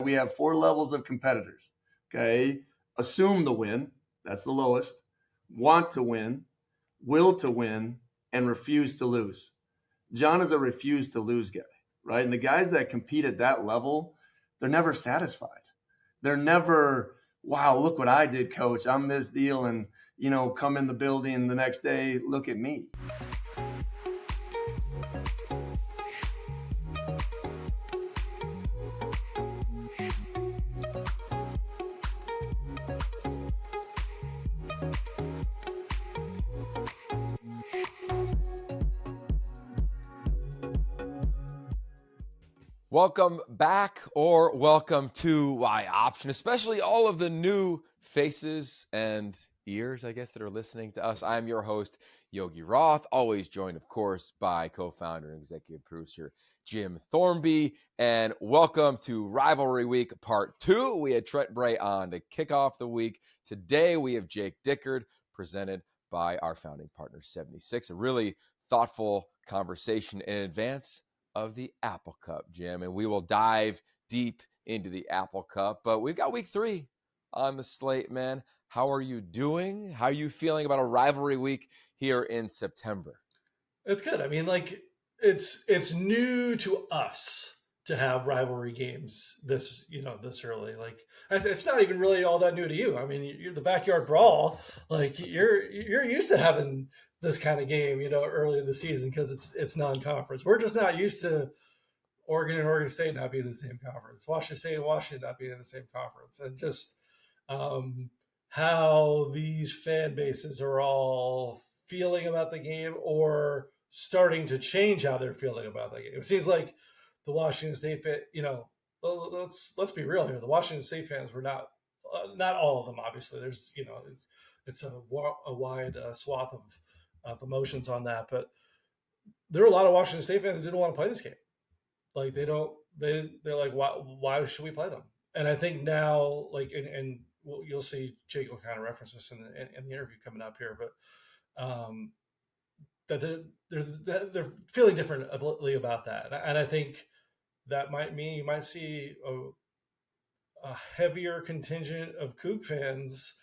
We have 4 levels of competitors. Okay. Assume the win. That's the lowest. Want to win, will to win, and refuse to lose. John is a refuse to lose guy, right? And the guys that compete at that level, they're never satisfied. They're never, wow, look what I did, coach. I'm this deal. And, come in the building the next day, look at me. Welcome back or welcome to Y Option, especially all of the new faces and ears, I guess, that are listening to us. I'm your host, Yogi Roth, always joined, of course, by co-founder and executive producer Jim Thornby. And welcome to Rivalry Week Part 2. We had Trent Bray on to kick off the week. Today, we have Jake Dickert, presented by our founding partner, 76. A really thoughtful conversation in advance of the Apple Cup, Jim, and we will dive deep into the Apple Cup. But we've got week 3 on the slate, man. How are you doing? How are you feeling about a rivalry week here in September? It's good. I mean, it's new to us to have rivalry games this early. It's not even really all that new to you. I mean, you're the backyard brawl. You're used to having this kind of game, early in the season because it's non-conference. We're just not used to Oregon and Oregon State not being in the same conference, Washington State and Washington not being in the same conference, and just how these fan bases are all feeling about the game or starting to change how they're feeling about the game. It seems like the Washington State fan, let's be real here. The Washington State fans were not all of them, obviously. There's, it's a wide swath of emotions on that, but there are a lot of Washington State fans that didn't want to play this game. Like they're like, why should we play them? And I think now, and you'll see Jake will kind of reference this in the interview coming up here, but that they're feeling differently about that. And I think that might mean you might see a heavier contingent of Coug fans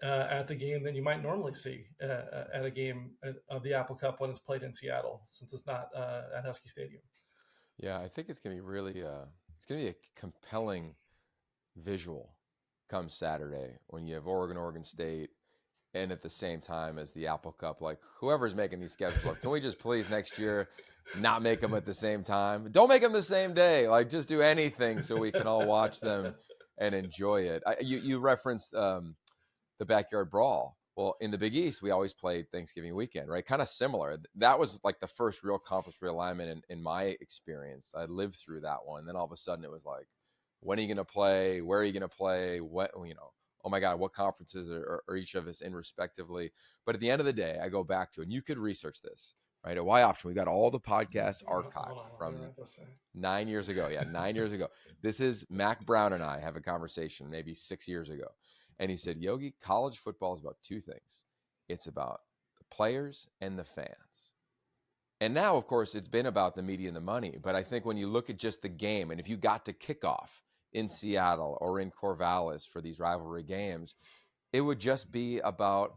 at the game than you might normally see at a game of the Apple Cup when it's played in Seattle, since it's not at Husky Stadium. Yeah, I think it's going to be really, it's going to be a compelling visual come Saturday when you have Oregon State, and at the same time as the Apple Cup. Like, whoever's making these schedules, look, can we just please next year not make them at the same time? Don't make them the same day. Like, just do anything so we can all watch them and enjoy it. You referenced the backyard brawl. Well, in the Big East, we always played Thanksgiving weekend, right? Kind of similar. That was like the first real conference realignment in my experience. I lived through that one. Then all of a sudden it was like, when are you going to play? Where are you going to play? What, oh my God, what conferences are each of us in respectively? But at the end of the day, I go back to, and you could research this, right? At Y Option, we got all the podcasts archived from 9 years ago. Yeah, 9 years ago. This is Mac Brown and I have a conversation maybe 6 years ago. And he said, Yogi, college football is about 2 things. It's about the players and the fans. And now, of course, it's been about the media and the money. But I think when you look at just the game, and if you got to kickoff in Seattle or in Corvallis for these rivalry games, it would just be about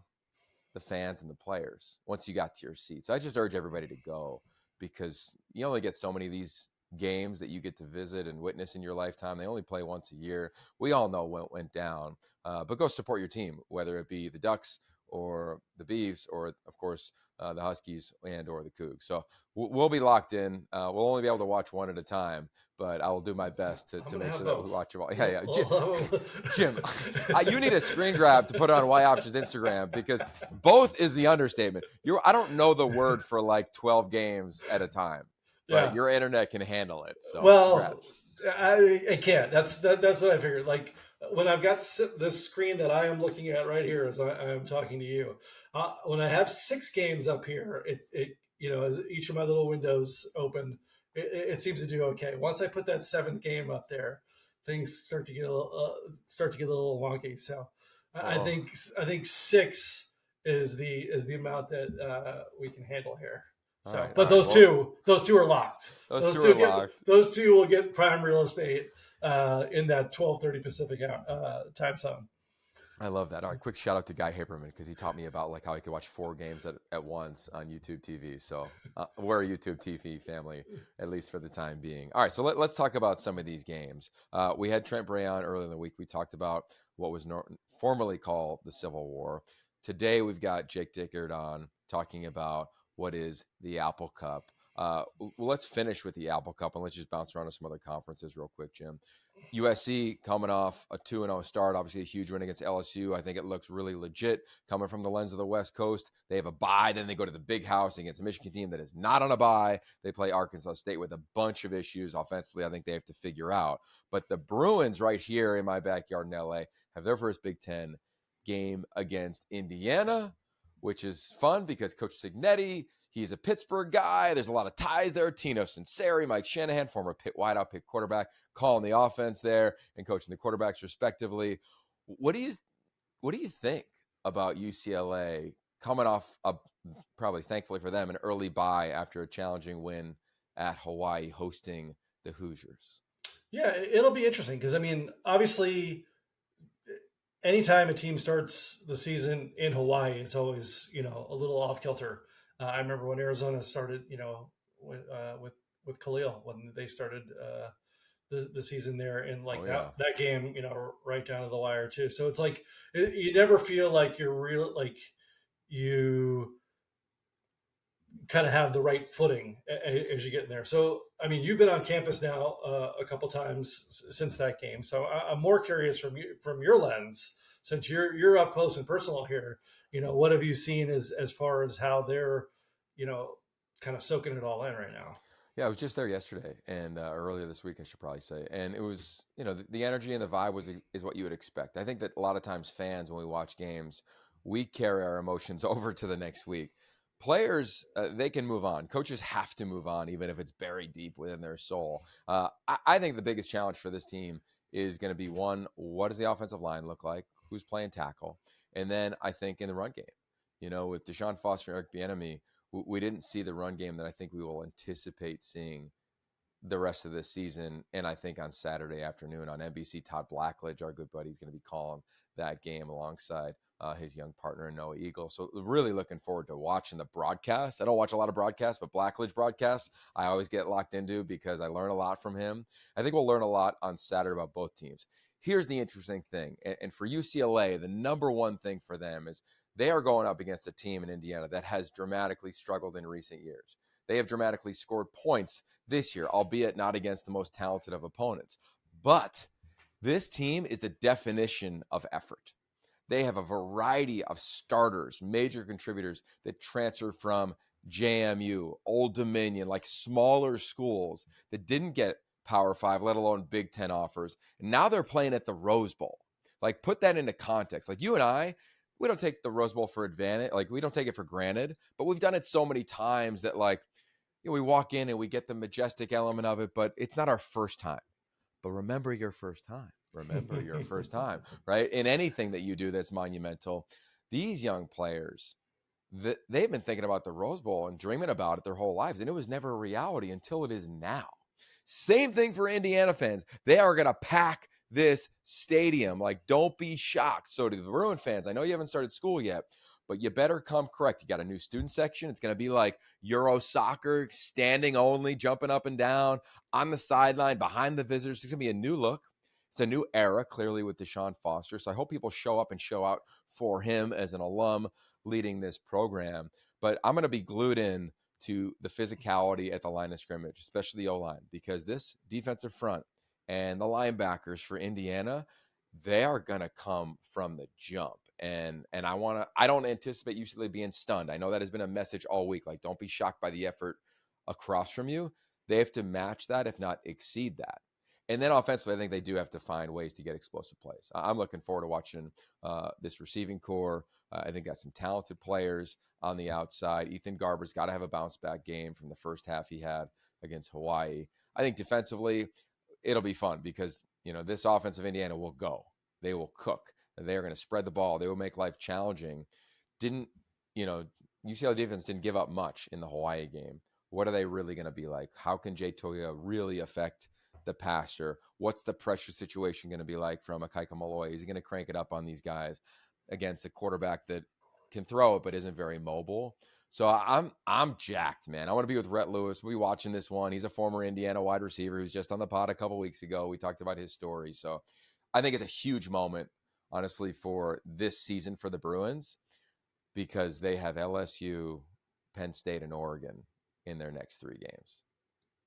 the fans and the players once you got to your seats. So I just urge everybody to go, because you only get so many of these games that you get to visit and witness in your lifetime. They only play once a year. We all know what went down, but go support your team, whether it be the Ducks or the Beavs or, of course, the Huskies and or the Cougs. So we'll be locked in. We'll only be able to watch one at a time, but I will do my best to make sure that we watch them all. Yeah. Jim, you need a screen grab to put on Y Option's Instagram, because both is the understatement. I don't know the word for like 12 games at a time. But yeah, your internet can handle it. So, well, I can't. That's what I figured. Like, when I've got this screen that I am looking at right here as I'm talking to you, when I have 6 games up here, it as each of my little windows open, it seems to do okay. Once I put that 7th game up there, things start to get a little wonky. So I think 6 is the amount that we can handle here. So, right, but those two are locked. Those two are locked. Those two will get prime real estate in that 12:30 Pacific time zone. I love that. All right, quick shout out to Guy Haberman because he taught me about like how he could watch 4 games at once on YouTube TV. So we're a YouTube TV family, at least for the time being. All right, so let's talk about some of these games. We had Trent Bray on earlier in the week. We talked about what was formerly called the Civil War. Today we've got Jake Dickert on talking about what is the Apple Cup. Let's finish with the Apple Cup and let's just bounce around to some other conferences real quick, Jim. USC coming off a 2-0 start, obviously a huge win against LSU. I think it looks really legit coming from the lens of the West Coast. They have a bye, then they go to the big house against a Michigan team that is not on a bye. They play Arkansas State with a bunch of issues offensively I think they have to figure out. But the Bruins right here in my backyard in LA have their first Big Ten game against Indiana, which is fun because Coach Cignetti, he's a Pittsburgh guy. There's a lot of ties there. Tino Sinceri, Mike Shanahan, former Pitt wideout, Pitt quarterback, calling the offense there and coaching the quarterbacks respectively. What do you think about UCLA coming off probably thankfully for them an early bye after a challenging win at Hawaii hosting the Hoosiers? Yeah, it'll be interesting because I mean, obviously, anytime a team starts the season in Hawaii, it's always a little off kilter. I remember when Arizona started, with Khalil when they started the season there, and like that game, right down to the wire too. So it's like you never feel like you're real, like you kind of have the right footing as you get in there. So I mean, you've been on campus now a couple times since that game. So I'm more curious from your lens, since you're up close and personal here. What have you seen as far as how they're kind of soaking it all in right now? Yeah, I was just there yesterday and earlier this week, I should probably say. And it was, the energy and the vibe is what you would expect. I think that a lot of times fans, when we watch games, we carry our emotions over to the next week. Players, they can move on. Coaches have to move on, even if it's buried deep within their soul. I think the biggest challenge for this team is going to be, one, what does the offensive line look like? Who's playing tackle? And then I think in the run game, with Deshaun Foster and Eric Bieniemy, we didn't see the run game that I think we will anticipate seeing the rest of this season. And I think on Saturday afternoon on NBC, Todd Blackledge, our good buddy, is going to be calling that game alongside his young partner, Noah Eagle. So really looking forward to watching the broadcast. I don't watch a lot of broadcasts, but Blackledge broadcasts, I always get locked into because I learn a lot from him. I think we'll learn a lot on Saturday about both teams. Here's the interesting thing. And for UCLA, the number one thing for them is they are going up against a team in Indiana that has dramatically struggled in recent years. They have dramatically scored points this year, albeit not against the most talented of opponents. But this team is the definition of effort. They have a variety of starters, major contributors that transferred from JMU, Old Dominion, like smaller schools that didn't get Power 5, let alone Big Ten offers. And now they're playing at the Rose Bowl. Like, put that into context. Like, you and I, we don't take the Rose Bowl for advantage. Like, we don't take it for granted, but we've done it so many times that, like, we walk in and we get the majestic element of it, but it's not our first time. But remember your first time. Remember your first time, right? In anything that you do that's monumental, these young players, they've been thinking about the Rose Bowl and dreaming about it their whole lives, and it was never a reality until it is now. Same thing for Indiana fans. They are going to pack this stadium. Like, don't be shocked. So to the Bruin fans, I know you haven't started school yet, but you better come correct. You got a new student section. It's going to be like Euro soccer, standing only, jumping up and down on the sideline, behind the visitors. It's going to be a new look. It's a new era, clearly, with Deshaun Foster. So I hope people show up and show out for him as an alum leading this program. But I'm going to be glued in to the physicality at the line of scrimmage, especially the O-line, because this defensive front and the linebackers for Indiana, they are going to come from the jump. And I don't anticipate UCLA being stunned. I know that has been a message all week. Like, don't be shocked by the effort across from you. They have to match that, if not exceed that. And then offensively, I think they do have to find ways to get explosive plays. I'm looking forward to watching this receiving core. I think got some talented players on the outside. Ethan Garber's got to have a bounce back game from the first half he had against Hawaii. I think defensively, it'll be fun because, this offense of Indiana will go. They will cook. They're going to spread the ball. They will make life challenging. UCLA defense didn't give up much in the Hawaii game. What are they really going to be like? How can Jay Toya really affect the passer? What's the pressure situation going to be like from a Kaika Malloy? Is he going to crank it up on these guys against a quarterback that can throw it but isn't very mobile? So I'm jacked, man. I want to be with Rhett Lewis. We'll be watching this one. He's a former Indiana wide receiver who's just on the pod a couple weeks ago. We talked about his story. So I think it's a huge moment, honestly, for this season for the Bruins, because they have LSU, Penn State, and Oregon in their next 3 games.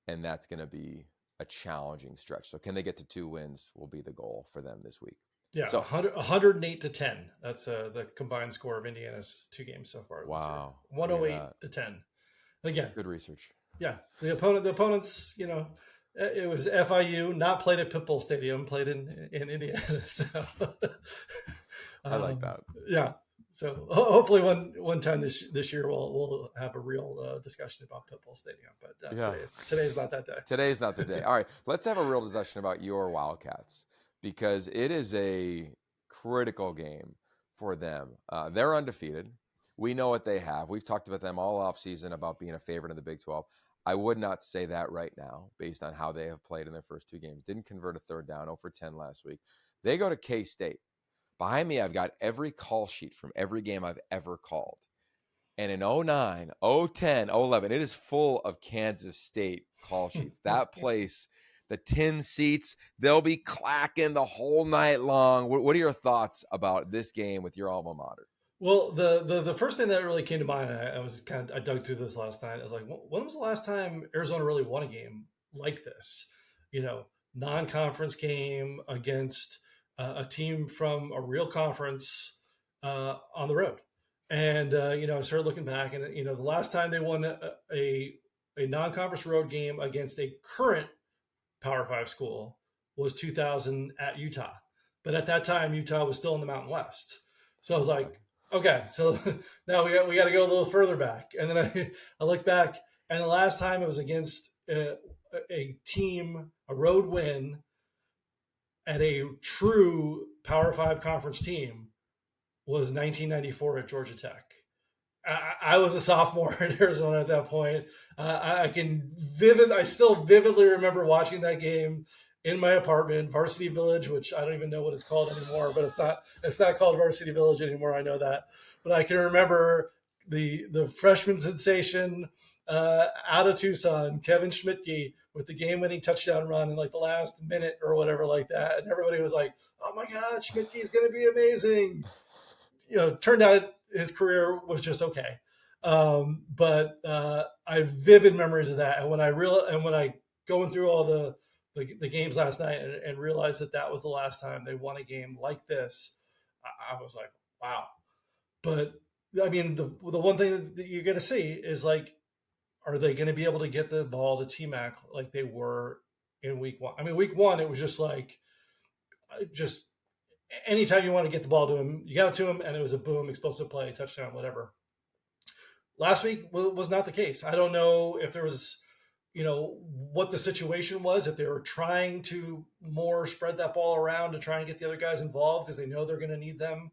And that's going to be a challenging stretch. So can they get to 2 wins will be the goal for them this week. Yeah, so 108-10. That's the combined score of Indiana's 2 games so far. Wow. 108-10. Again, good research. Yeah, the opponents, it was FIU, not played at Pitbull Stadium, played in Indiana. So I like that. Yeah. So hopefully one time this year we'll have a real discussion about Pitbull Stadium. But today's not that day. Today's not the day. All right, let's have a real discussion about your Wildcats, because it is a critical game for them. They're undefeated. We know what they have. We've talked about them all offseason about being a favorite in the Big 12. I would not say that right now based on how they have played in their first 2 games. Didn't convert a third down, 0 for 10 last week. They go to K-State. Behind me, I've got every call sheet from every game I've ever called. And in 09, 010, 011, it is full of Kansas State call sheets. That place, the 10 seats, they'll be clacking the whole night long. What are your thoughts about this game with your alma mater? Well, the first thing that really came to mind, I dug through this last night. I was like, when was the last time Arizona really won a game like this? Non-conference game against a team from a real conference on the road. And I started looking back, and the last time they won a non-conference road game against a current Power 5 school was 2000 at Utah. But at that time, Utah was still in the Mountain West. So I was like, okay, so now we got to go a little further back. And then I looked back, and the last time it was against a team, a road win at a true Power 5 conference team was 1994 at Georgia Tech. I was a sophomore in Arizona at that point. I still vividly remember watching that game in my apartment, Varsity Village, which I don't even know what it's called anymore, but it's not called Varsity Village anymore. I know that, but I can remember the freshman sensation out of Tucson, Kevin Schmidtke, with the game-winning touchdown run in like the last minute or whatever like that, and everybody was like, "Oh my God, Schmidtke's going to be amazing." Turned out his career was just okay, but I have vivid memories of that. And when I going through all the games last night and realized that was the last time they won a game like this, I was like, wow. But I mean, the one thing that you're going to see is, like, are they going to be able to get the ball to T-Mac like they were in week 1? I mean, week 1, it was just like, anytime you want to get the ball to him, you got it to him, and it was a boom, explosive play, touchdown, whatever. Last week was not the case. I don't know if there was, what the situation was, if they were trying to more spread that ball around to try and get the other guys involved because they know they're going to need them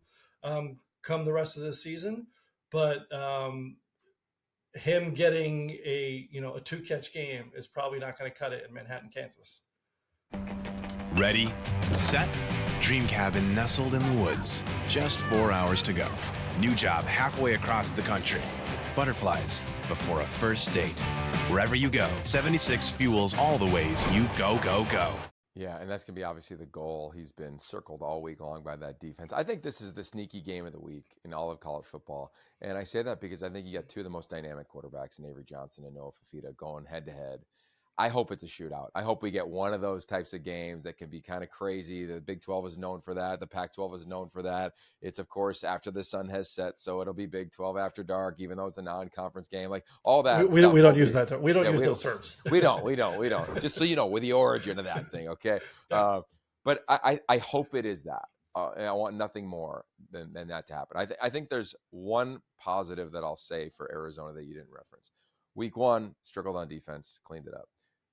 come the rest of this season. But him getting a 2-catch game is probably not going to cut it in Manhattan, Kansas. Ready, set, dream cabin nestled in the woods. Just 4 hours to go. New job halfway across the country. Butterflies before a first date. Wherever you go, 76 fuels all the ways you go, go, go. Yeah, and that's going to be obviously the goal. He's been circled all week long by that defense. I think this is the sneaky game of the week in all of college football. And I say that because I think you got 2 of the most dynamic quarterbacks in Avery Johnson and Noah Fafita going head-to-head. I hope it's a shootout. I hope we get one of those types of games that can be kind of crazy. The Big 12 is known for that. The Pac-12 is known for that. It's, of course, after the sun has set, so it'll be Big 12 after dark, even though it's a non-conference game. Like, all that we don't use that term. We don't use those terms. We don't. Just so you know, with the origin of that thing, okay? Yeah. But I hope it is that. And I want nothing more than that to happen. I think there's one positive that I'll say for Arizona that you didn't reference. Week 1, struggled on defense, cleaned it up.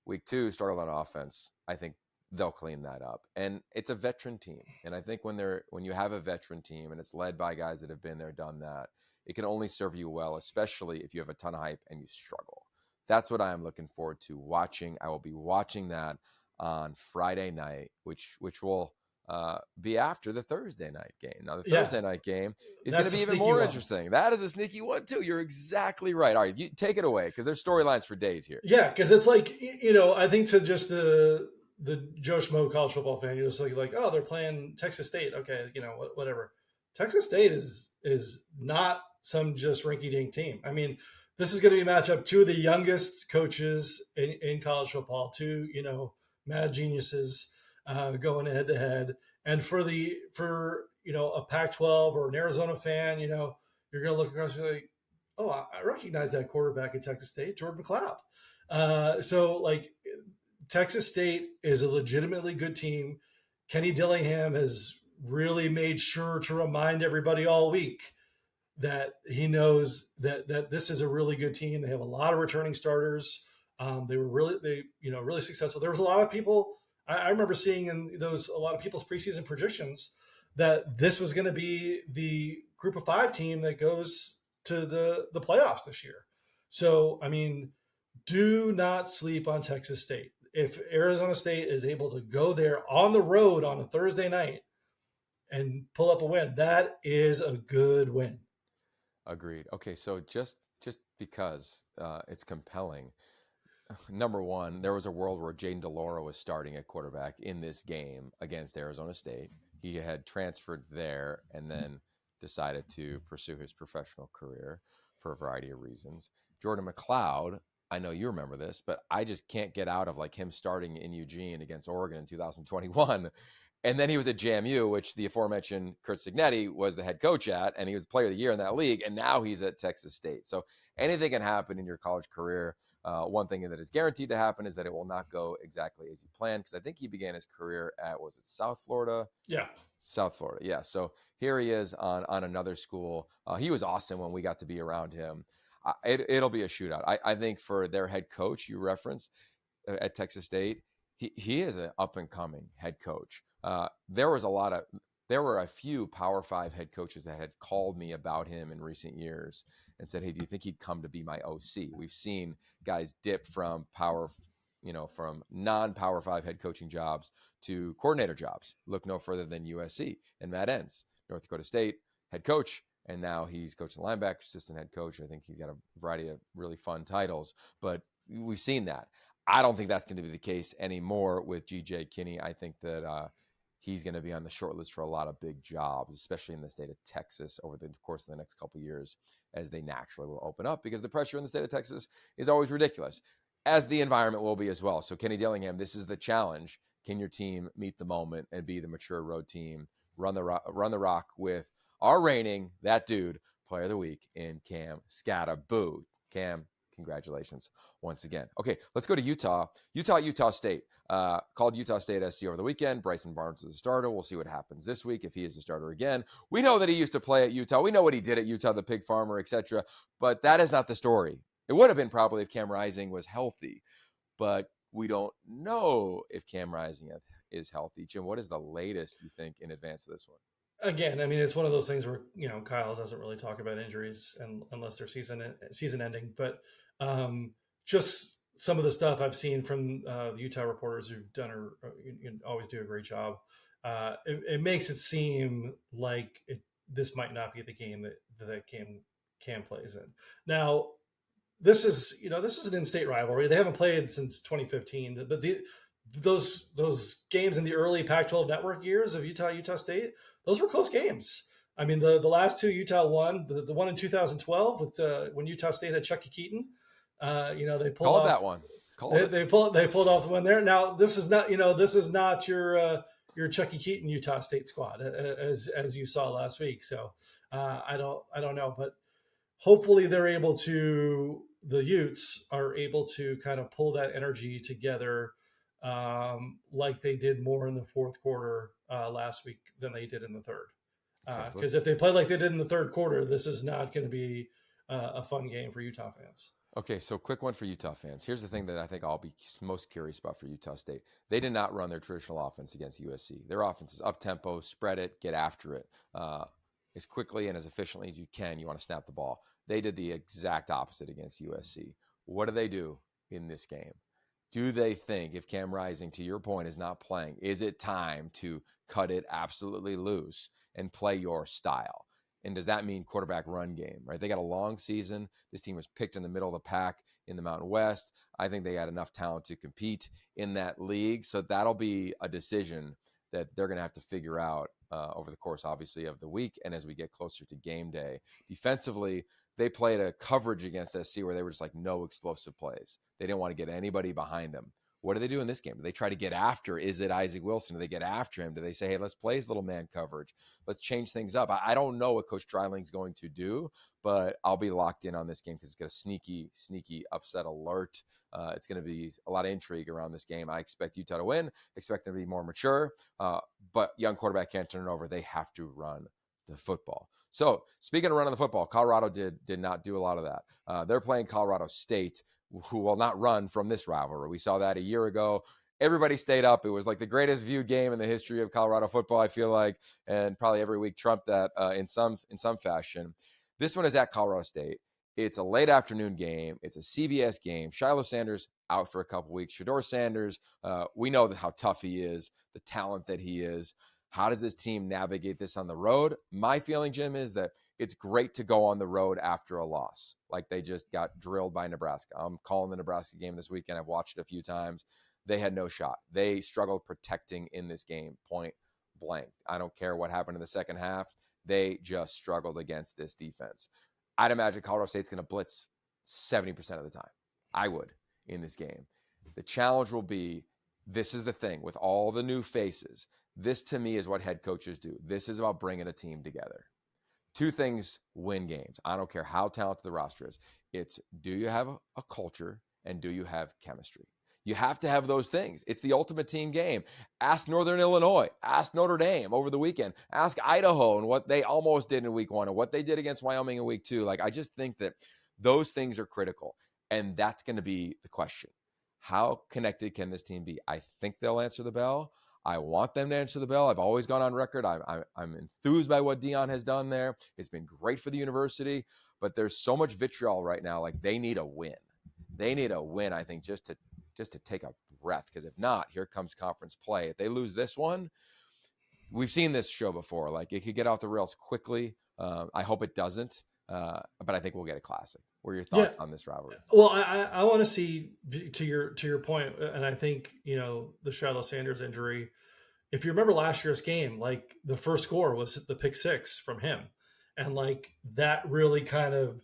Week 2, struggled on offense. I think they'll clean that up. And it's a veteran team. And I think when you have a veteran team and it's led by guys that have been there, done that, it can only serve you well, especially if you have a ton of hype and you struggle. That's what I am looking forward to watching. I will be watching that on Friday night, which will be after the Thursday night game. Now, the Yeah. Thursday night game is That's going to be a even sneaky more one. interesting. That is a sneaky one, too. You're exactly right. All right, you take it away, because there's storylines for days here. Yeah, because it's like, I think to just the Joe Schmo college football fan, you're just like, oh, they're playing Texas State. Okay, whatever. Texas State is not some just rinky-dink team. I mean, this is going to be a matchup. Two of the youngest coaches in college football, two mad geniuses going head to head. And for a Pac-12 or an Arizona fan, you're going to look across and be like, oh, I recognize that quarterback at Texas State, Jordan McLeod. So Texas State is a legitimately good team. Kenny Dillingham has really made sure to remind everybody all week that he knows that this is a really good team. They have a lot of returning starters. They were really successful. There was a lot of people. I remember seeing in a lot of people's preseason predictions that this was going to be the Group of 5 team that goes to the playoffs this year. So, I mean, do not sleep on Texas State. If Arizona State is able to go there on the road on a Thursday night and pull up a win, that is a good win. Agreed. Okay, so just because it's compelling, number one, there was a world where Jaden DeLauro was starting at quarterback in this game against Arizona State. He had transferred there and then decided to pursue his professional career for a variety of reasons. Jordan McLeod, I know you remember this, but I just can't get out of him starting in Eugene against Oregon in 2021. And then he was at JMU, which the aforementioned Curt Cignetti was the head coach at, and he was player of the year in that league. And now he's at Texas State. So anything can happen in your college career. One thing that is guaranteed to happen is that it will not go exactly as you planned, because I think he began his career at, was it South Florida? Yeah. South Florida. Yeah. So here he is on another school. He was awesome when we got to be around him. It'll be a shootout. I think for their head coach you referenced at Texas State, he is an up and coming head coach. There were a few Power 5 head coaches that had called me about him in recent years and said, hey, do you think he'd come to be my OC? We've seen guys dip from from non-Power 5 head coaching jobs to coordinator jobs. Look no further than USC and Matt Entz, North Dakota State head coach. And now he's coaching linebacker, assistant head coach. I think he's got a variety of really fun titles, but we've seen that. I don't think that's going to be the case anymore with G.J. Kinney. I think that he's going to be on the short list for a lot of big jobs, especially in the state of Texas over the course of the next couple of years, as they naturally will open up, because the pressure in the state of Texas is always ridiculous, as the environment will be as well. So Kenny Dillingham, this is the challenge. Can your team meet the moment and be the mature road team, run the rock with our reigning, that dude, player of the week in Cam Skattebo. Cam, congratulations once again. Okay, let's go to Utah. Utah State. Called Utah State SC over the weekend. Bryson Barnes is the starter. We'll see what happens this week if he is the starter again. We know that he used to play at Utah. We know what he did at Utah, the pig farmer, etc. But that is not the story. It would have been probably if Cam Rising was healthy. But we don't know if Cam Rising is healthy. Jim, what is the latest you think in advance of this one? Again, I mean, it's one of those things where, Kyle doesn't really talk about injuries unless they're season ending. But just some of the stuff I've seen from the Utah reporters who've done or always do a great job. It makes it seem like this might not be the game that Cam plays in. Now, this is an in-state rivalry. They haven't played since 2015, but those games in the early Pac-12 network years of Utah State, those were close games. I mean, the last two Utah won, the one in 2012 with when Utah State had Chucky Keaton. They pulled off that one. They pulled off the one there. Now this is not your Chucky Keaton Utah State squad as you saw last week. So I don't know, but hopefully the Utes are able to kind of pull that energy together like they did more in the fourth quarter last week than they did in the third. Because if they play like they did in the third quarter, this is not going to be a fun game for Utah fans. Okay, so quick one for Utah fans. Here's the thing that I think I'll be most curious about for Utah State. They did not run their traditional offense against USC. Their offense is up-tempo, spread it, get after it. As quickly and as efficiently as you can, you want to snap the ball. They did the exact opposite against USC. What do they do in this game? Do they think if Cam Rising, to your point, is not playing, is it time to cut it absolutely loose and play your style? And does that mean quarterback run game, right? They got a long season. This team was picked in the middle of the pack in the Mountain West. I think they got enough talent to compete in that league. So that'll be a decision that they're going to have to figure out over the course, obviously, of the week and as we get closer to game day. Defensively, they played a coverage against SC where they were just like no explosive plays. They didn't want to get anybody behind them. What do they do in this game? Do they try to get after? Is it Isaac Wilson? Do they get after him? Do they say, hey, let's play his little man coverage? Let's change things up. I don't know what Coach Dryling's going to do, but I'll be locked in on this game because it's got a sneaky upset alert. It's going to be a lot of intrigue around this game. I expect Utah to win, expect them to be more mature, but young quarterback can't turn it over. They have to run the football. So speaking of running the football, Colorado did not do a lot of that. They're playing Colorado State, who will not run from this rivalry. We saw that a year ago. Everybody stayed up. It was like the greatest viewed game in the history of Colorado football, I feel like, and probably every week trumped that in some fashion. This one is at Colorado State. It's a late afternoon game. It's a CBS game. Shiloh Sanders out for a couple weeks. Shedeur Sanders, we know how tough he is, the talent that he is. How does this team navigate this on the road? My feeling, Jim, is that it's great to go on the road after a loss, like they just got drilled by Nebraska. I'm calling the Nebraska game this weekend. I've watched it a few times. They had no shot. They struggled protecting in this game, point blank. I don't care what happened in the second half. They just struggled against this defense. I'd imagine Colorado State's going to blitz 70% of the time. I would in this game. The challenge will be, this is the thing with all the new faces. This, to me, is what head coaches do. This is about bringing a team together. Two things win games. I don't care how talented the roster is. It's, do you have a culture and do you have chemistry? You have to have those things. It's the ultimate team game. Ask Northern Illinois. Ask Notre Dame over the weekend. Ask Idaho and what they almost did in week 1 and what they did against Wyoming in week 2. Like, I just think that those things are critical. And that's going to be the question. How connected can this team be? I think they'll answer the bell. I want them to answer the bell. I've always gone on record. I'm enthused by what Dion has done there. It's been great for the university, but there's so much vitriol right now. Like, they need a win. They need a win, I think, just to take a breath. Because if not, here comes conference play. If they lose this one, we've seen this show before. Like, it could get off the rails quickly. I hope it doesn't. But I think we'll get a classic. What are your thoughts on this rivalry? Well, I want to see, to your point, and I think, the Shiloh Sanders injury, if you remember last year's game, like, the first score was the pick 6 from him. And like, that really kind of,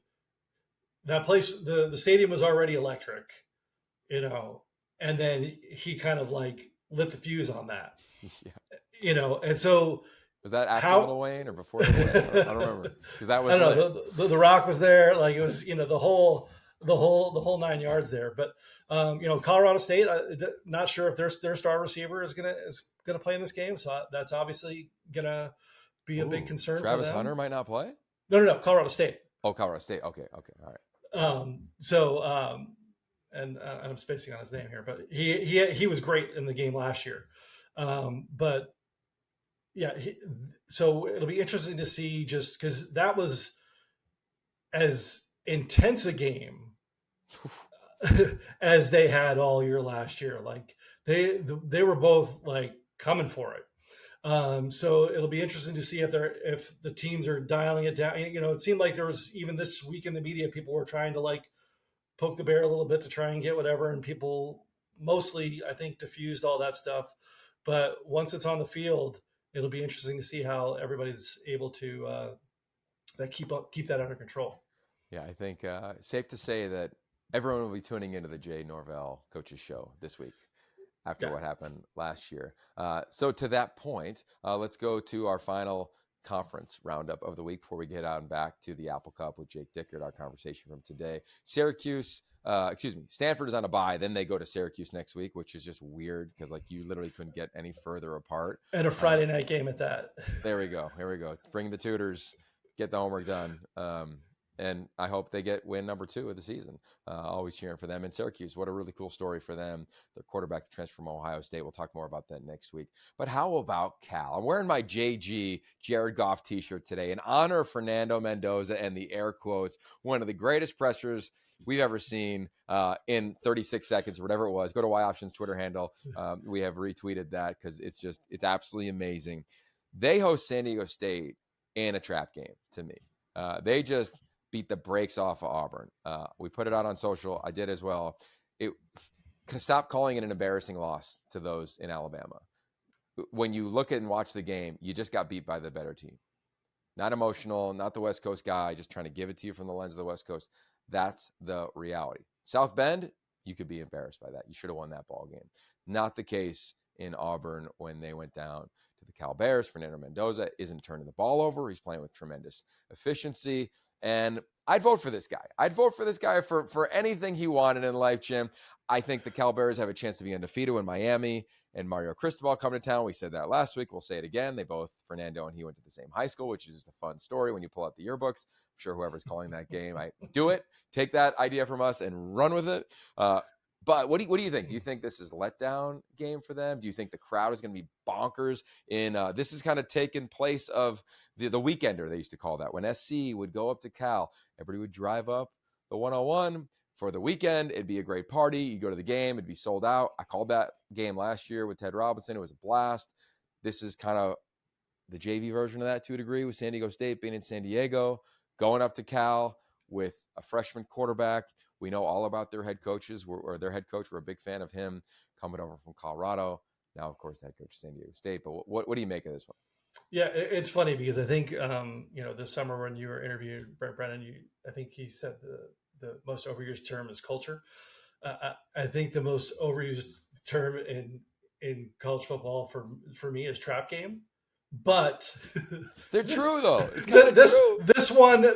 that place, the stadium was already electric, and then he kind of like lit the fuse on that, and so. Was that after Little Wayne or before Little Wayne? I don't remember, because that was. I don't know. The Rock was there, like, it was, the whole 9 yards there. But Colorado State, not sure if their star receiver is gonna play in this game, so that's obviously gonna be a big concern. Travis for them. Hunter might not play. No, Colorado State. Oh, Colorado State. Okay, all right. And I'm spacing on his name here, but he was great in the game last year. But yeah, so it'll be interesting to see, just because that was as intense a game as they had all year last year. Like, they were both like coming for it. So it'll be interesting to see if the teams are dialing it down. It seemed like there was, even this week in the media, people were trying to like poke the bear a little bit to try and get whatever, and people mostly, I think, diffused all that stuff. But once it's on the field, it'll be interesting to see how everybody's able to keep that under control. Yeah, I think safe to say that everyone will be tuning into the Jay Norvell Coaches Show this week after what happened last year. So to that point, let's go to our final conference roundup of the week before we get out and back to the Apple Cup with Jake Dickert, our conversation from today. Stanford is on a bye. Then they go to Syracuse next week, which is just weird because, like, you literally couldn't get any further apart. And a Friday night game at that. There we go. Here we go. Bring the tutors, get the homework done. And I hope they get win number 2 of the season. Always cheering for them. And Syracuse, what a really cool story for them. Their quarterback, the transfer from Ohio State. We'll talk more about that next week. But how about Cal? I'm wearing my JG, Jared Goff t-shirt today in honor of Fernando Mendoza and the air quotes, one of the greatest pressures we've ever seen in 36 seconds or whatever it was. Go to Y Options Twitter handle. We have retweeted that because it's absolutely amazing. They host San Diego State in a trap game to me. They just beat the brakes off of Auburn. We put it out on social. I did as well. Stop calling it an embarrassing loss to those in Alabama. When you look at and watch the game, you just got beat by the better team. Not emotional, not the West Coast guy, just trying to give it to you from the lens of the West Coast. That's the reality. South Bend, you could be embarrassed by that. You should have won that ball game. Not the case in Auburn when they went down to the Cal Bears. Fernando Mendoza isn't turning the ball over. He's playing with tremendous efficiency. And I'd vote for this guy. I'd vote for this guy for anything he wanted in life, Jim. I think the Cal Bears have a chance to be undefeated when Miami and Mario Cristobal come to town. We said that last week. We'll say it again. Fernando and he went to the same high school, which is just a fun story when you pull out the yearbooks. I'm sure whoever's calling that game, do it. Take that idea from us and run with it. But what do you think? Do you think this is a letdown game for them? Do you think the crowd is going to be bonkers? This is kind of taken place of the weekender, they used to call that. When SC would go up to Cal, everybody would drive up the 101 for the weekend. It'd be a great party. You go to the game, it'd be sold out. I called that game last year with Ted Robinson. It was a blast. This is kind of the JV version of that to a degree, with San Diego State being in San Diego, going up to Cal with a freshman quarterback. We know all about their head coaches, or their head coach. We're a big fan of him coming over from Colorado. Now, of course, the head coach of San Diego State. But what do you make of this one? Yeah, it's funny because I think, this summer when you were interviewing Brent Brennan, I think he said the most overused term is culture. I think the most overused term in college football for me is trap game. But they're true though. It's kind of true.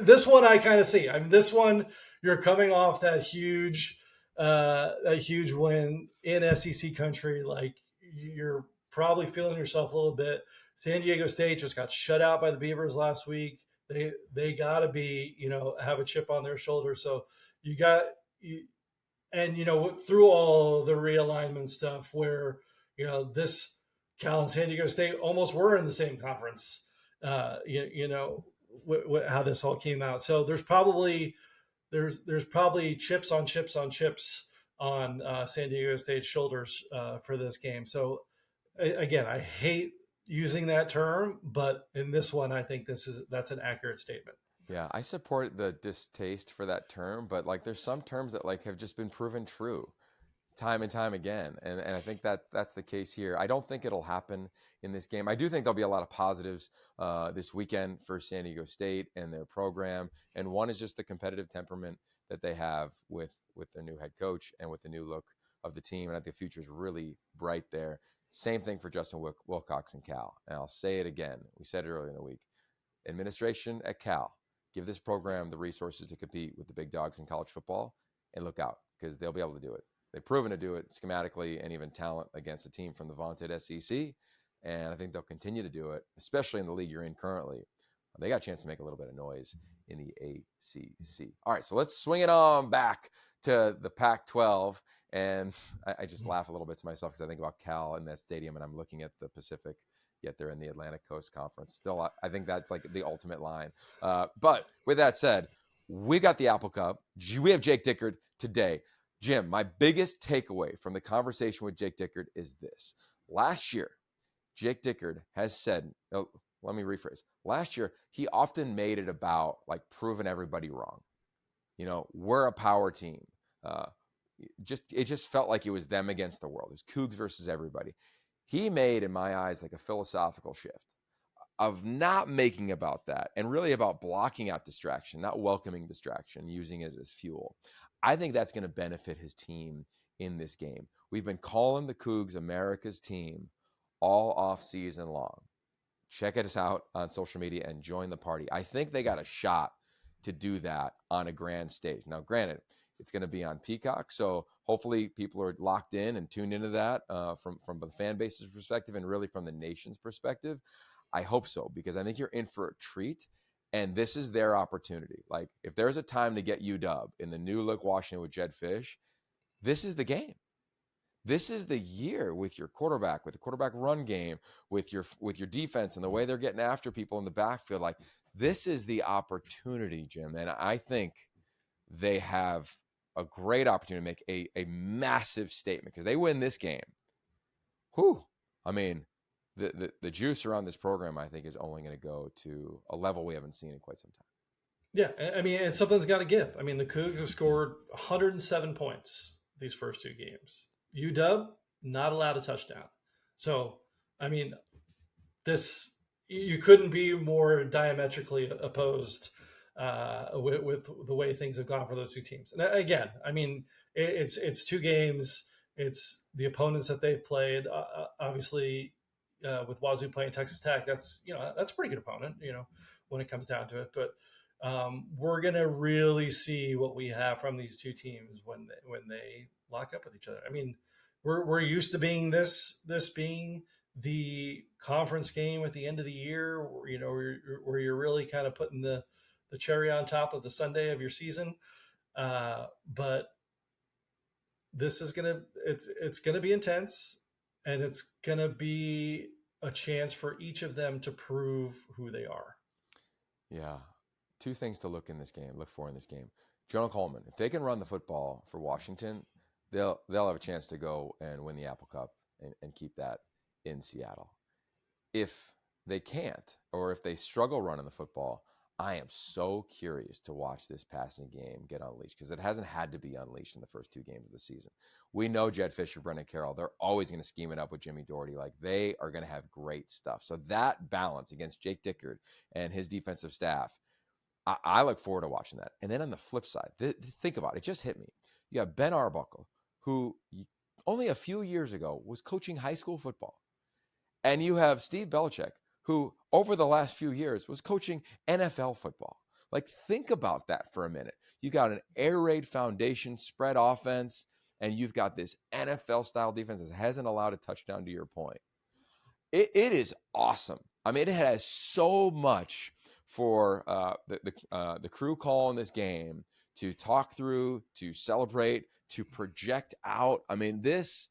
This one I kind of see. I mean, this one you're coming off that huge win in SEC country. Like, you're probably feeling yourself a little bit. San Diego State just got shut out by the Beavers last week. They got to be, have a chip on their shoulder. So through all the realignment stuff where, this Cal and San Diego State almost were in the same conference, how this all came out. So there's probably chips on chips on chips on San Diego State's shoulders for this game. So again, I hate using that term, but in this one, I think that's an accurate statement. Yeah, I support the distaste for that term, but there's some terms that have just been proven true time and time again. And I think that's the case here. I don't think it'll happen in this game. I do think there'll be a lot of positives this weekend for San Diego State and their program. And one is just the competitive temperament that they have with their new head coach and with the new look of the team. And I think the future is really bright there. Same thing for Justin Wilcox and Cal. And I'll say it again. We said it earlier in the week. Administration at Cal, give this program the resources to compete with the big dogs in college football, and look out, because they'll be able to do it. They've proven to do it schematically and even talent against a team from the vaunted SEC. And I think they'll continue to do it, especially in the league you're in currently. They got a chance to make a little bit of noise in the ACC. All right, so let's swing it on back to the Pac-12. And I just laugh a little bit to myself because I think about Cal in that stadium, and I'm looking at the Pacific, yet they're in the Atlantic Coast Conference. Still, I think that's the ultimate line. But with that said, we got the Apple Cup. We have Jake Dickert today. Jim, my biggest takeaway from the conversation with Jake Dickert is this. Last year, Jake Dickert has said, let me rephrase. Last year, he often made it about proving everybody wrong. We're a power team. It just felt like it was them against the world. It was Cougs versus everybody. He made, in my eyes, a philosophical shift of not making about that and really about blocking out distraction, not welcoming distraction, using it as fuel. I think that's going to benefit his team in this game. We've been calling the Cougs America's team all off season long. Check us out on social media and join the party. I think they got a shot to do that on a grand stage. Now, granted, it's going to be on Peacock, so hopefully people are locked in and tuned into that from the fan base's perspective and really from the nation's perspective. I hope so, because I think you're in for a treat. And this is their opportunity. Like, if there's a time to get UW in the new look Washington with Jedd Fisch, this is the game. This is the year with your quarterback, with the quarterback run game, with your defense and the way they're getting after people in the backfield. Like, this is the opportunity, Jim. And I think they have a great opportunity to make a massive statement, because they win this game. Whew. I mean, the juice around this program, I think, is only going to go to a level we haven't seen in quite some time. Yeah, I mean, and something's got to give. I mean, the Cougs have scored 107 points these first two games. UW, not allowed a touchdown. So, I mean, this, you couldn't be more diametrically opposed with the way things have gone for those two teams. And again, I mean, it's two games. It's the opponents that they've played. Obviously, with Wazoo playing Texas Tech, that's a pretty good opponent, when it comes down to it. But we're gonna really see what we have from these two teams when they lock up with each other. I mean, we're used to being this being the conference game at the end of the year, where you're really kind of putting the cherry on top of the sundae of your season. But this is it's gonna be intense, and it's gonna be a chance for each of them to prove who they are. Yeah. Two things to look for in this game. Jonah Coleman, if they can run the football for Washington, they'll have a chance to go and win the Apple Cup and keep that in Seattle. If they can't, or if they struggle running the football, I am so curious to watch this passing game get unleashed, because it hasn't had to be unleashed in the first two games of the season. We know Jedd Fisch and Brendan Carroll, they're always going to scheme it up with Jimmy Doherty. Like, they are going to have great stuff. So that balance against Jake Dickert and his defensive staff, I look forward to watching that. And then on the flip side, think about it. It just hit me. You have Ben Arbuckle, who only a few years ago was coaching high school football. And you have Steve Belichick, who over the last few years was coaching NFL football. Like, think about that for a minute. You got an air raid foundation, spread offense, and you've got this NFL-style defense that hasn't allowed a touchdown, to your point. It is awesome. I mean, it has so much for the crew call in this game to talk through, to celebrate, to project out. I mean, this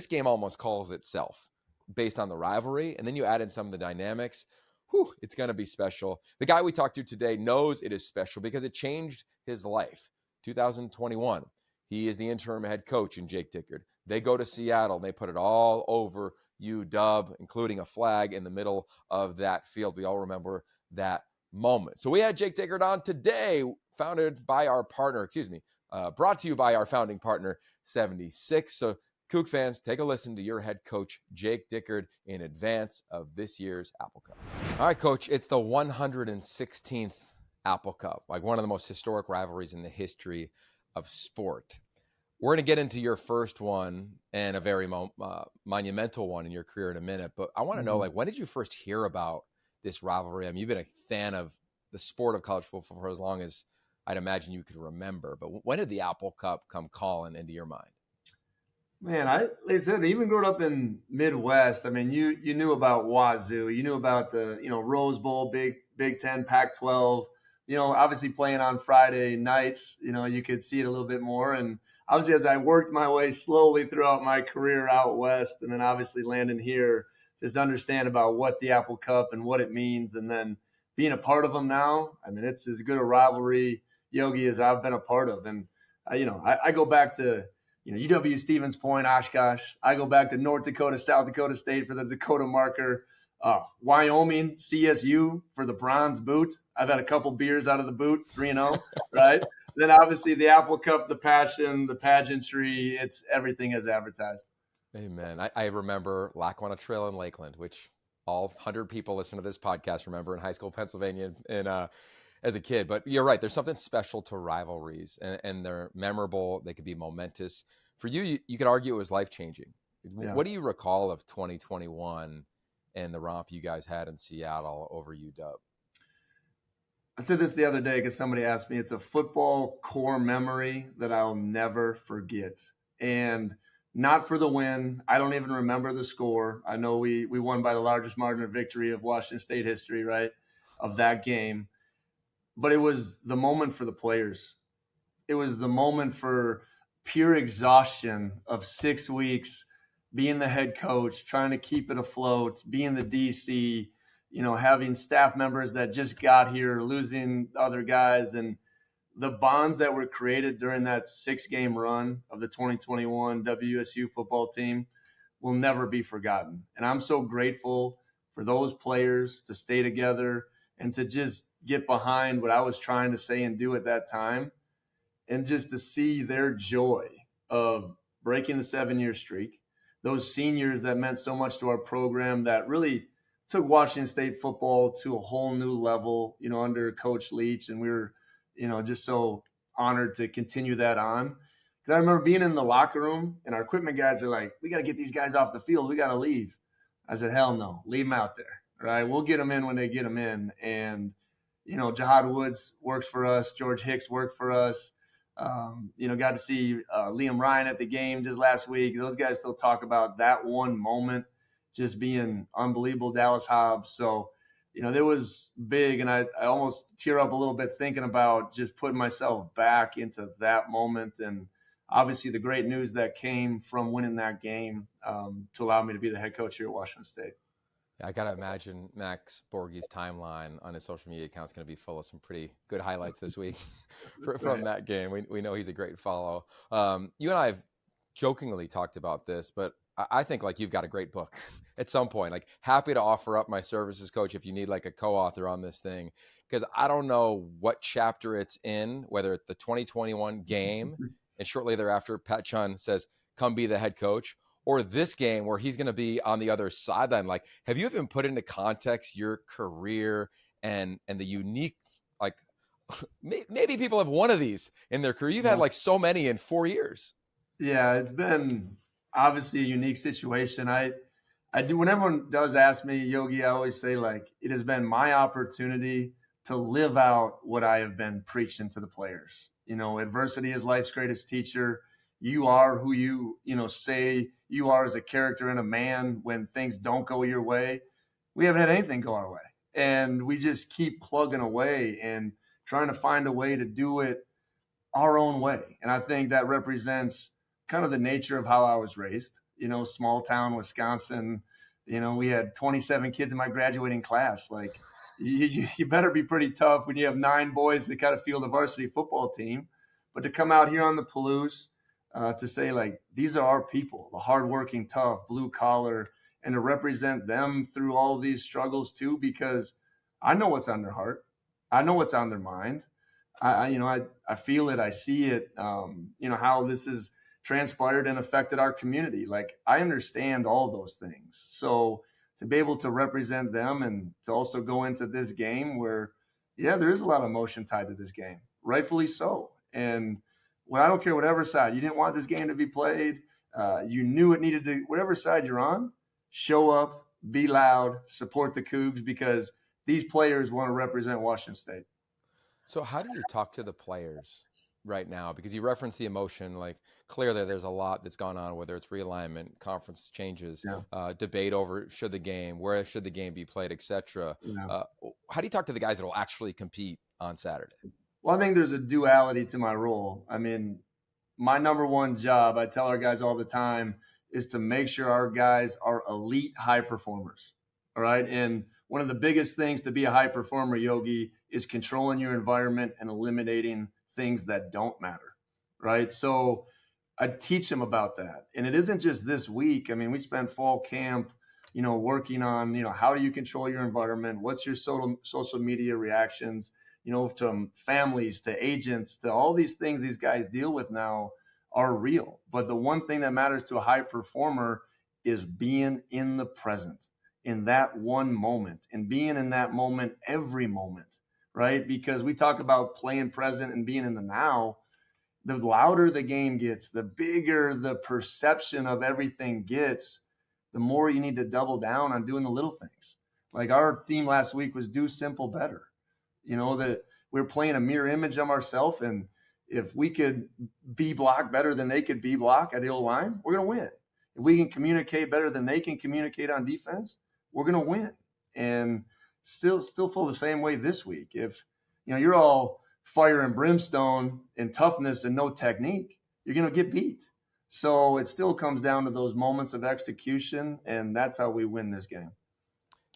game almost calls itself based on the rivalry, and then you add in some of the dynamics. Whew, it's going to be special. The guy we talked to today knows it is special because it changed his life. 2021, he is the interim head coach in Jake Dickert. They go to Seattle, and they put it all over UW, including a flag in the middle of that field. We all remember that moment. So we had Jake Dickert on today, brought to you by our founding partner, 76. So Coug fans, take a listen to your head coach, Jake Dickert, in advance of this year's Apple Cup. All right, Coach, it's the 116th Apple Cup, like one of the most historic rivalries in the history of sport. We're going to get into your first one and a very monumental one in your career in a minute, but I want to know, like, when did you first hear about this rivalry? I mean, you've been a fan of the sport of college football for as long as I'd imagine you could remember, but when did the Apple Cup come calling into your mind? Man, like I said, even growing up in Midwest, I mean, you knew about Wazoo, you knew about the, Rose Bowl, Big Ten, Pac-12, obviously playing on Friday nights, you could see it a little bit more. And obviously as I worked my way slowly throughout my career out West, and then obviously landing here, just understand about what the Apple Cup and what it means. And then being a part of them now, I mean, it's as good a rivalry, Yogi, as I've been a part of. And, I go back to, UW Stevens Point, Oshkosh. I go back to North Dakota, South Dakota State for the Dakota marker. Wyoming, CSU for the bronze boot. I've had a couple beers out of the boot, 3-0, right? Then obviously the Apple Cup, the passion, the pageantry, it's everything as advertised. Amen. I remember Lackawanna Trail in Lakeland, which all 100 people listening to this podcast remember in high school, Pennsylvania, and as a kid. But you're right. There's something special to rivalries, and they're memorable. They could be momentous. For you, you could argue it was life-changing. Yeah. What do you recall of 2021 and the romp you guys had in Seattle over UW? I said this the other day because somebody asked me. It's a football core memory that I'll never forget. And not for the win. I don't even remember the score. I know we won by the largest margin of victory of Washington State history, right, of that game. but it was the moment for the players. It was the moment for pure exhaustion of 6 weeks being the head coach, trying to keep it afloat, being the DC, having staff members that just got here, losing other guys, and the bonds that were created during that 6-game run of the 2021 WSU football team will never be forgotten. And I'm so grateful for those players to stay together and to just get behind what I was trying to say and do at that time, and just to see their joy of breaking the 7-year streak, those seniors that meant so much to our program that really took Washington State football to a whole new level, under Coach Leach. And we were, just so honored to continue that on. Because I remember being in the locker room and our equipment guys are like, we got to get these guys off the field. We got to leave. I said, hell no, leave them out there. All right, we'll get them in when they get them in. And, Jahad Woods works for us. George Hicks worked for us. Got to see Liam Ryan at the game just last week. Those guys still talk about that one moment just being unbelievable, Dallas Hobbs. So, there was big, and I almost tear up a little bit thinking about just putting myself back into that moment, and obviously the great news that came from winning that game to allow me to be the head coach here at Washington State. I got to imagine Max Borghi's timeline on his social media account is going to be full of some pretty good highlights this week from that game. We know he's a great follow. You and I have jokingly talked about this, but I think you've got a great book at some point. Happy to offer up my services, Coach, if you need a co-author on this thing, because I don't know what chapter it's in, whether it's the 2021 game and shortly thereafter Pat Chun says, come be the head coach, or this game where he's going to be on the other sideline. Have you even put into context your career and the unique, maybe people have one of these in their career. You've had so many in 4 years. Yeah, it's been obviously a unique situation. I do, when everyone does ask me, Yogi, I always say it has been my opportunity to live out what I have been preaching to the players. Adversity is life's greatest teacher. You are who you say you are as a character and a man when things don't go your way. We haven't had anything go our way. And we just keep plugging away and trying to find a way to do it our own way. And I think that represents kind of the nature of how I was raised, small town Wisconsin. We had 27 kids in my graduating class. You better be pretty tough when you have 9 boys that kind of field the varsity football team. But to come out here on the Palouse, to say these are our people, the hardworking, tough, blue collar, and to represent them through all these struggles too, because I know what's on their heart. I know what's on their mind. I feel it. I see it. How this has transpired and affected our community. I understand all those things. So to be able to represent them and to also go into this game where, there is a lot of emotion tied to this game, rightfully so. And I don't care whatever side, you didn't want this game to be played. You knew it needed to, whatever side you're on, show up, be loud, support the Cougs, because these players want to represent Washington State. So how do you talk to the players right now? Because you referenced the emotion, clearly there's a lot that's gone on, whether it's realignment, conference changes, debate over where should the game be played, etc. How do you talk to the guys that will actually compete on Saturday? Well, I think there's a duality to my role. I mean, my number one job, I tell our guys all the time, is to make sure our guys are elite high performers. All right. And one of the biggest things to be a high performer, Yogi, is controlling your environment and eliminating things that don't matter. Right. So I teach them about that. And it isn't just this week. I mean, we spent fall camp, working on, how do you control your environment? What's your social media reactions? To families, to agents, to all these things these guys deal with now are real. But the one thing that matters to a high performer is being in the present, in that one moment, and being in that moment every moment, right? Because we talk about playing present and being in the now. The louder the game gets, the bigger the perception of everything gets, the more you need to double down on doing the little things. Our theme last week was do simple better. That we're playing a mirror image of ourselves, and if we could be blocked better than they could be blocked at the O-line, we're going to win. If we can communicate better than they can communicate on defense, we're going to win. And still feel the same way this week. If you're all fire and brimstone and toughness and no technique, you're going to get beat. So it still comes down to those moments of execution, and that's how we win this game.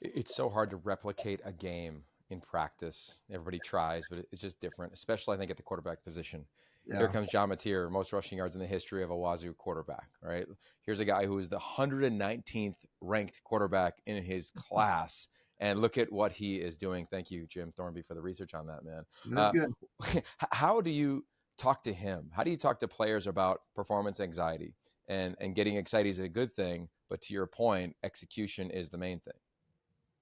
It's so hard to replicate a game in practice. Everybody tries, but it's just different, especially I think at the quarterback position. Yeah. Here comes John Mateer, most rushing yards in the history of a Wazoo quarterback, right? Here's a guy who is the 119th ranked quarterback in his class. And look at what he is doing. Thank you, Jim Thornby, for the research on that, man. That's good. How do you talk to him? How do you talk to players about performance anxiety? And getting excited is a good thing, but to your point, execution is the main thing.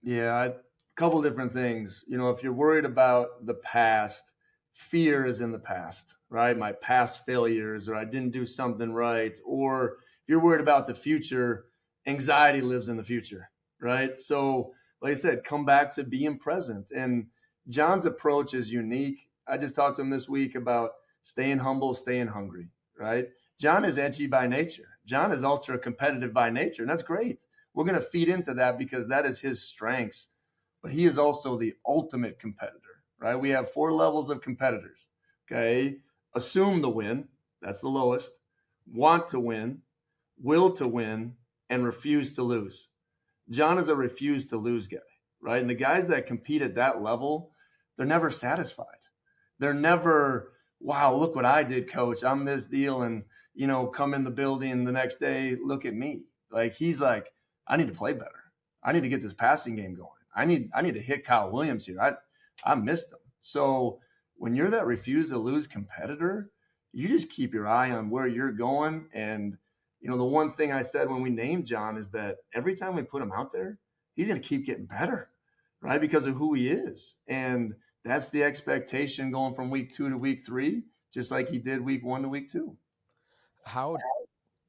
Yeah, a couple different things. If you're worried about the past, fear is in the past, right? My past failures, or I didn't do something right. Or if you're worried about the future, anxiety lives in the future, right? So, like I said, come back to being present. And John's approach is unique. I just talked to him this week about staying humble, staying hungry, right? John is edgy by nature. John is ultra competitive by nature, and that's great. We're going to feed into that because that is his strengths. But he is also the ultimate competitor, right? We have 4 levels of competitors, okay? Assume the win, that's the lowest. Want to win, will to win, and refuse to lose. John is a refuse to lose guy, right? And the guys that compete at that level, they're never satisfied. They're never, wow, look what I did, coach. I'm this deal. And, come in the building the next day, look at me. Like, he's like, I need to play better. I need to get this passing game going. I need to hit Kyle Williams here. I missed him. So when you're that refuse to lose competitor, you just keep your eye on where you're going. And, the one thing I said when we named John is that every time we put him out there, he's going to keep getting better, right? Because of who he is. And that's the expectation going from week 2 to week 3, just like he did week 1 to week 2. How,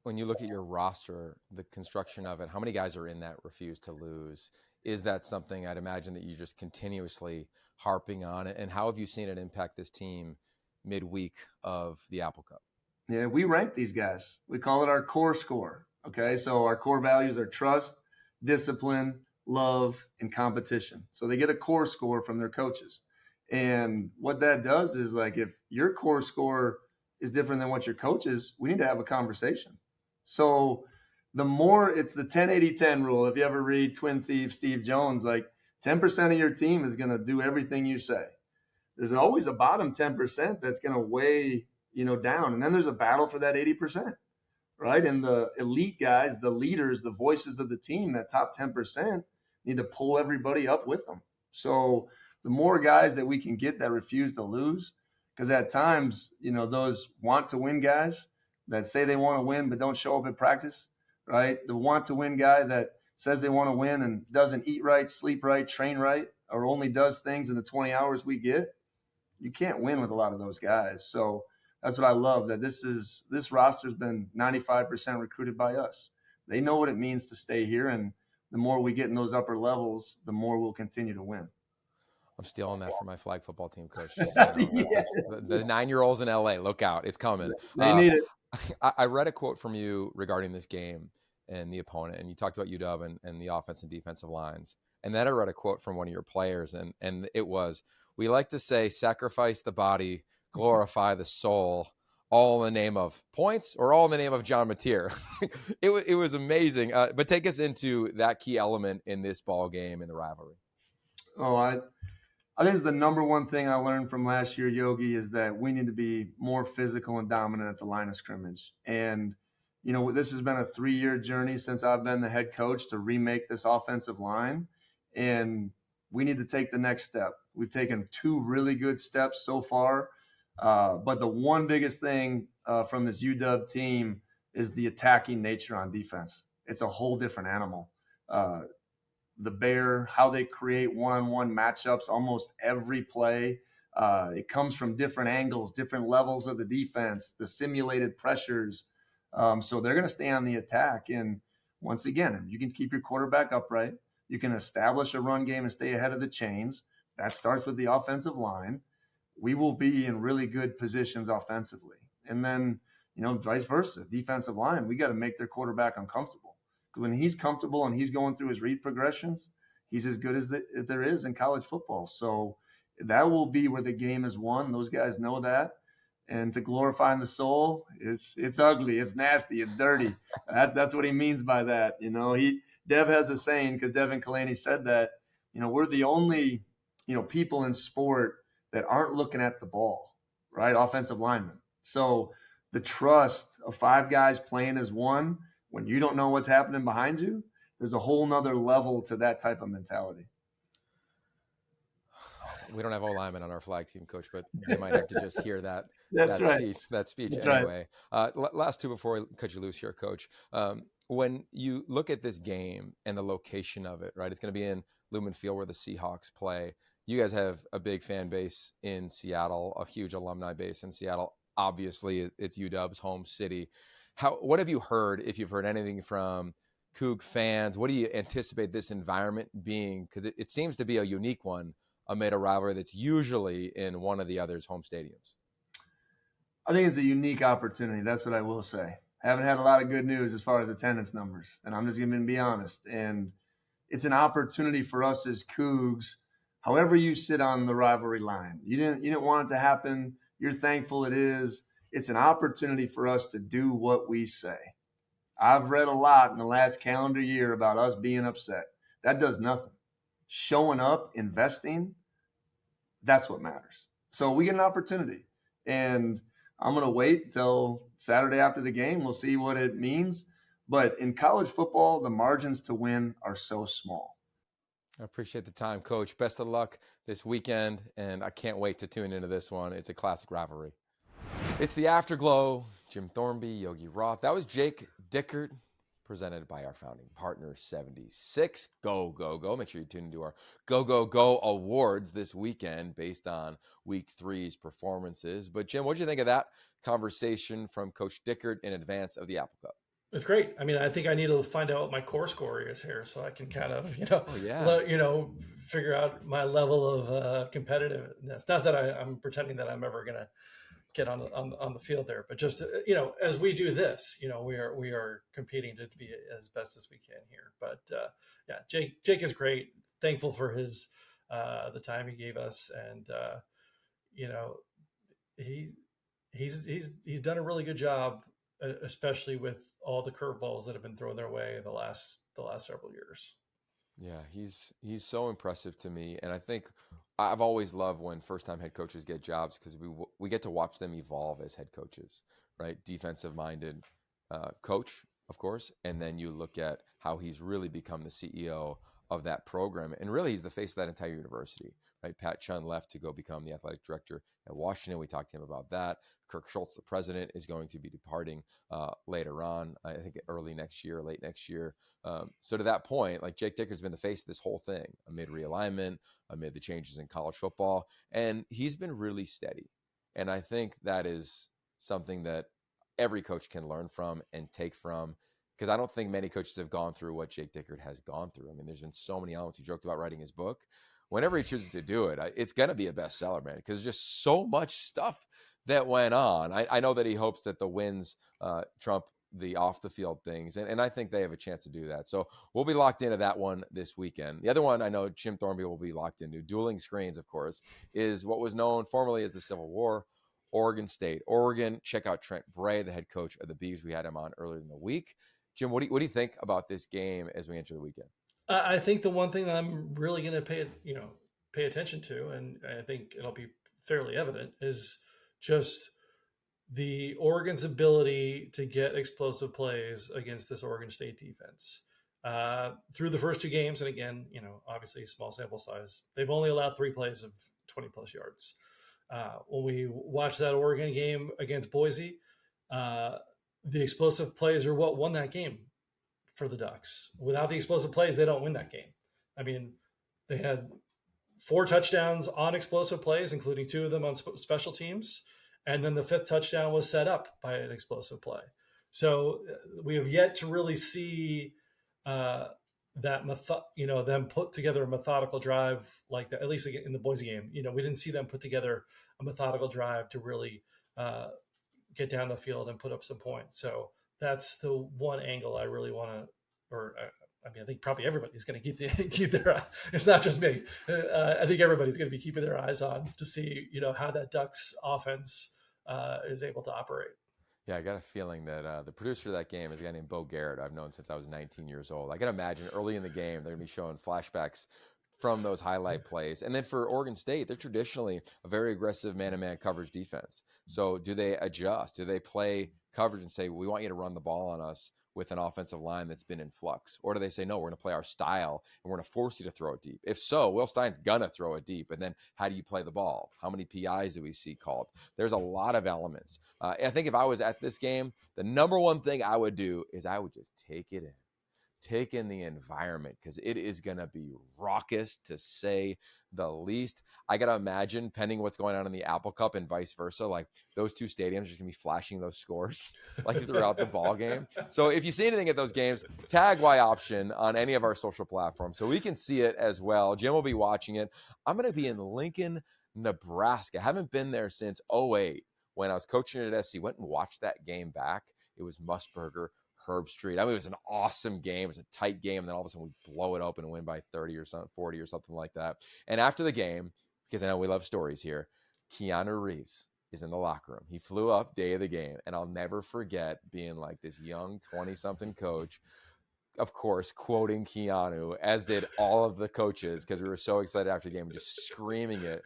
when you look at your roster, the construction of it, how many guys are in that refuse to lose? Is that something I'd imagine that you just continuously harping on it? And how have you seen it impact this team midweek of the Apple Cup? Yeah, we rank these guys. We call it our core score. Okay, so our core values are trust, discipline, love, and competition. So they get a core score from their coaches. And what that does is, like, if your core score is different than what your coach is, we need to have a conversation. So the more, it's the 10-80-10 rule. If you ever read Twin Thief Steve Jones, like 10% of your team is going to do everything you say. There's always a bottom 10% that's going to weigh, down. And then there's a battle for that 80%, right? And the elite guys, the leaders, the voices of the team, that top 10% need to pull everybody up with them. So the more guys that we can get that refuse to lose, because at times, those want to win guys that say they want to win but don't show up at practice, right? The want to win guy that says they want to win and doesn't eat right, sleep right, train right, or only does things in the 20 hours we get, you can't win with a lot of those guys. So that's what I love, that this roster's been 95% recruited by us. They know what it means to stay here, and the more we get in those upper levels, the more we'll continue to win. I'm stealing that from my flag football team coach. Just so you know. Yeah. The 9-year-olds in LA, look out, it's coming. They need it. I read a quote from you regarding this game and the opponent, and you talked about UW and the offense and defensive lines. And then I read a quote from one of your players, and it was, we like to say, sacrifice the body, glorify the soul, all in the name of points or all in the name of John Mateer. It was amazing. But take us into that key element in this ball game and the rivalry. Oh, I think it's the number one thing I learned from last year, Yogi, is that we need to be more physical and dominant at the line of scrimmage. And, this has been a 3-year journey since I've been the head coach to remake this offensive line. And we need to take the next step. We've taken 2 really good steps so far. But the one biggest thing from this UW team is the attacking nature on defense. It's a whole different animal. The Bear, how they create one-on-one matchups almost every play. It comes from different angles, different levels of the defense, the simulated pressures. So they're going to stay on the attack. And once again, you can keep your quarterback upright. You can establish a run game and stay ahead of the chains. That starts with the offensive line. We will be in really good positions offensively. And then, vice versa, defensive line, we got to make their quarterback uncomfortable. When he's comfortable and he's going through his read progressions, he's as good as there is in college football. So that will be where the game is won. Those guys know that. And to glorify the soul, it's ugly, it's nasty, it's dirty. That's what he means by that. Dev has a saying, because Devin Kalani said that, we're the only, people in sport that aren't looking at the ball, right? Offensive linemen. So the trust of 5 guys playing as one, when you don't know what's happening behind you, there's a whole nother level to that type of mentality. We don't have all linemen on our flag team, Coach, but they might have to just hear that That's right. speech That's anyway. Right. Last two before we cut you loose here, Coach. When you look at this game and the location of it, right? It's going to be in Lumen Field where the Seahawks play. You guys have a big fan base in Seattle, a huge alumni base in Seattle. Obviously, it's UW's home city. What have you heard, if you've heard anything from Coug fans? What do you anticipate this environment being? Because it seems to be a unique one amid a rivalry that's usually in one of the other's home stadiums. I think it's a unique opportunity. That's what I will say. Haven't had a lot of good news as far as attendance numbers, and I'm just going to be honest. And it's an opportunity for us as Cougs, however you sit on the rivalry line. You didn't want it to happen. You're thankful it is. It's an opportunity for us to do what we say. I've read a lot in the last calendar year about us being upset. That does nothing. Showing up, investing, that's what matters. So we get an opportunity. And I'm going to wait until Saturday after the game. We'll see what it means. But in college football, the margins to win are so small. I appreciate the time, Coach. Best of luck this weekend, and I can't wait to tune into this one. It's a classic rivalry. It's the Afterglow. Jim Thornby, Yogi Roth. That was Jake Dickert, presented by our founding partner, 76. Go, go, go. Make sure you tune into our Go, Go, Go awards this weekend based on Week 3's performances. But, Jim, what did you think of that conversation from Coach Dickert in advance of the Apple Cup? It's great. I mean, I think I need to find out what my core score is here so I can kind of, figure out my level of competitiveness. Not that I'm pretending that I'm ever going to get on the field there, but just, as we do this, we are competing to be as best as we can here. But Jake is great. Thankful for his, the time he gave us. And, he's done a really good job, especially with all the curveballs that have been thrown their way the last several years. Yeah, he's so impressive to me, and I think I've always loved when first-time head coaches get jobs because we get to watch them evolve as head coaches, right? Defensive-minded coach, of course, and then you look at how he's really become the CEO of that program, and really he's the face of that entire university, right? Pat Chun left to go become the athletic director at Washington. We talked to him about that. Kirk Schultz, the president, is going to be departing later on, I think late next year. So to that point, like Jake Dickert's been the face of this whole thing amid realignment, amid the changes in college football, and he's been really steady. And I think that is something that every coach can learn from and take from, because I don't think many coaches have gone through what Jake Dickert has gone through. I mean, there's been so many elements. He joked about writing his book. Whenever he chooses to do it, it's going to be a bestseller, man, because there's just so much stuff that went on. I know that he hopes that the wins trump the off the field things, and I think they have a chance to do that. So we'll be locked into that one this weekend. The other one I know Jim Thornby will be locked into, dueling screens, of course, is what was known formerly as the Civil War. Oregon State. Oregon, check out Trent Bray, the head coach of the Beavs. We had him on earlier in the week. Jim, what do you think about this game as we enter the weekend? I think the one thing that I'm really going to pay attention to, and I think it'll be fairly evident, is just the Oregon's ability to get explosive plays against this Oregon State defense. Through the first 2 games, and again, obviously small sample size, they've only allowed 3 plays of 20 plus yards. When we watched that Oregon game against Boise, the explosive plays are what won that game for the Ducks. Without the explosive plays, they don't win that game. I mean, they had 4 touchdowns on explosive plays, including 2 of them on special teams. And then the 5th touchdown was set up by an explosive play. So we have yet to really see that them put together a methodical drive like that, at least in the Boise game. We didn't see them put together a methodical drive to really get down the field and put up some points. So that's the one angle I really want to, or I mean, I think probably everybody's going to keep their. It's not just me. I think everybody's going to be keeping their eyes on to see, how that Ducks offense is able to operate. Yeah, I got a feeling that the producer of that game is a guy named Bo Garrett. I've known since I was 19 years old. I can imagine early in the game they're going to be showing flashbacks from those highlight plays. And then for Oregon State, they're traditionally a very aggressive man-to-man coverage defense. So do they adjust? Do they play coverage and say, we want you to run the ball on us with an offensive line that's been in flux? Or do they say, no, we're going to play our style and we're going to force you to throw it deep? If so, Will Stein's going to throw it deep. And then how do you play the ball? How many PIs do we see called? There's a lot of elements. I think if I was at this game, the number one thing I would do is I would just take it in. Take in the environment, because it is going to be raucous, to say the least. I got to imagine, pending what's going on in the Apple Cup and vice versa, like those two stadiums are just going to be flashing those scores like throughout the ball game. So if you see anything at those games, tag Y Option on any of our social platforms so we can see it as well. Jim will be watching it. I'm going to be in Lincoln, Nebraska. I haven't been there since 2008 when I was coaching at SC. Went and watched that game back. It was Musburger, Herb Street. I mean, it was an awesome game. It was a tight game. And then all of a sudden we blow it open and win by 30 or something, 40 or something like that. And after the game, because I know we love stories here, Keanu Reeves is in the locker room. He flew up day of the game. And I'll never forget being like this young 20-something coach, of course, quoting Keanu, as did all of the coaches, because we were so excited after the game, just screaming it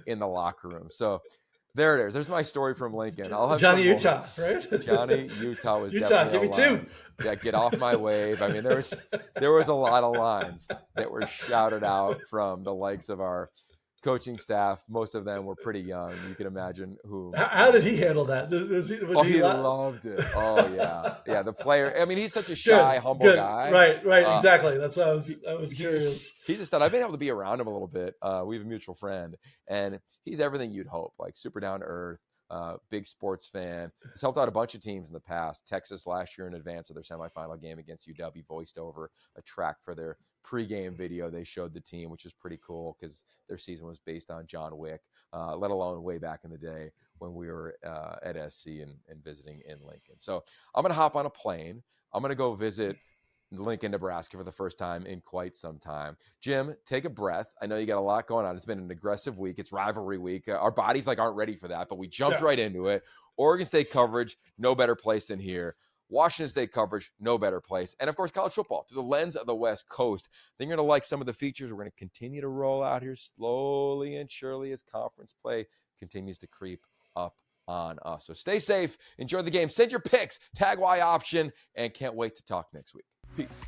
in the locker room. So there it is. There's my story from Lincoln. I'll have Johnny Utah, right? Johnny Utah was Utah. definitely Give me a line. two. Yeah, get off my wave. I mean, there was a lot of lines that were shouted out from the likes of our coaching staff. Most of them were pretty young. You can imagine who. How did he handle that? He loved it. Oh yeah. The player. I mean, he's such a shy, humble guy. Right. Exactly. That's what I was curious. He just thought, I've been able to be around him a little bit. We have a mutual friend, and he's everything you'd hope. Like super down to earth. Big sports fan. He's helped out a bunch of teams in the past. Texas last year in advance of their semifinal game against UW. He voiced over a track for their pregame video. They showed the team, which is pretty cool because their season was based on John Wick, let alone way back in the day when we were at SC and visiting in Lincoln. So I'm going to hop on a plane. I'm going to go visit Lincoln, Nebraska for the first time in quite some time. Jim, take a breath. I know you got a lot going on. It's been an aggressive week. It's rivalry week. Our bodies aren't ready for that, but we jumped right into it. Oregon State coverage, no better place than here. Washington State coverage, no better place. And, of course, college football through the lens of the West Coast. I think you're going to like some of the features we're going to continue to roll out here slowly and surely as conference play continues to creep up on us. So stay safe. Enjoy the game. Send your picks. Tag Y Option. And can't wait to talk next week. Peace.